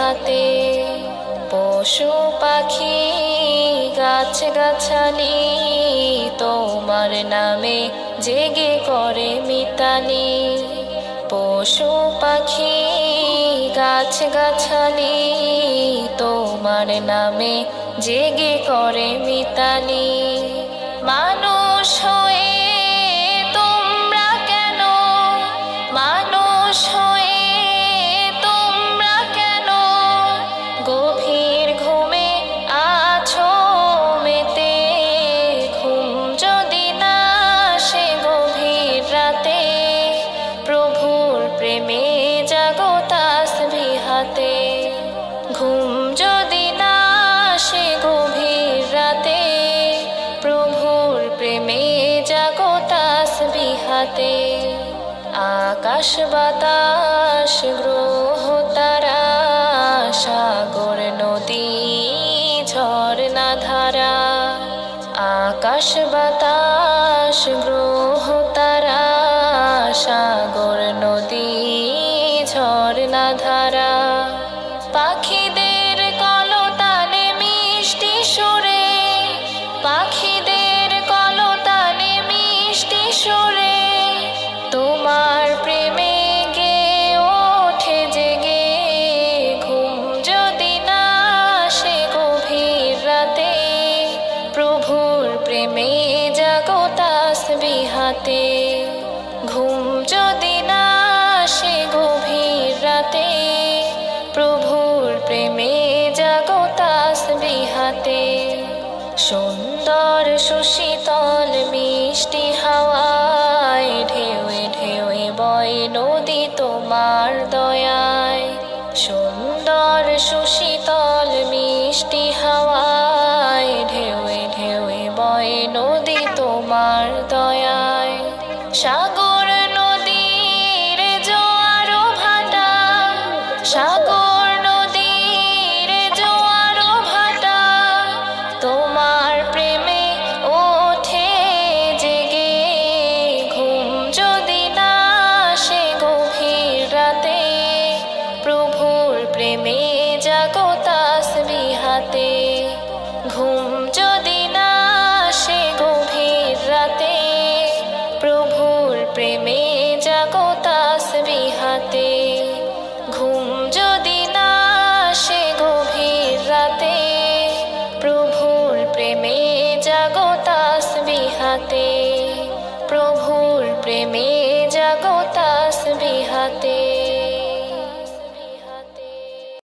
হাতে। পশু পাখি গাছ গাছালি তোমার নামে জেগে করে মিতালি। পশু পাখি গাছ গাছালি তোমার নামে জেগে করে মিতালি। মানুষ হয়ে তোমরা কেন, মানুষ হয়ে তোমরা কেন গভীর ঘুমে আছো মেতে। ঘুম যদি না আসে গভীর রাতে, প্রভুর প্রেমে জাগো তাসবিহ হাতে। ঘুম যদি না আসে গভীর রাতে, প্রভুর প্রেমে জাগো তাসবিহ হাতে। আকাশ বাতাস গ্রহ তারা, সাগর নদী ঝরনা ধারা। আকাশ বাতাস গ্রহ তারা, সাগর নদী ঝরনা ধারা। পাখিদের কলতানে মিষ্টি সুরে, পাখিদের কলতানে মিষ্টি সুরে তোমার প্রেমে গে ওঠে জেগে। ঘুম যদি না আসে গভীর রাতে, প্রভুর প্রেমে জাগো তাসবিহ হাতে। ঘুম যদি না আসে গভীর রাতে, প্রভুর প্রেমে জাগো তাসবিহ হাতে। সুন্দর সুশীতল মিষ্টি হাওয়ায় ঢেউয়ে ঢেউয়ে বয় নদী তোমার দয়ায়। সুন্দর সুশীতল মিষ্টি হাওয়ায় ঢেউয়ে ঢেউয়ে বয় নদী তোমার দয়ায়। সাগর নদীর জোয়ার ভাটা, সাগর নদীর জোয়ার ভাটা তোমার প্রেমে ওঠে জেগে। ঘুম যদি না আসে গভীর রাতে, প্রভুর প্রেমে জাগো তাসবিহ হাতে। ঘুম যদি না আসে গভীর রাতে, প্রভুর প্রেমে জাগো তাসবিহ হাতে। ঘুম যদি না আসে গভীর রাতে, প্রভুর প্রেমে জাগো তাসবিহ হাতে। প্রভুর প্রেমে জাগো তাসবিহ হাতে।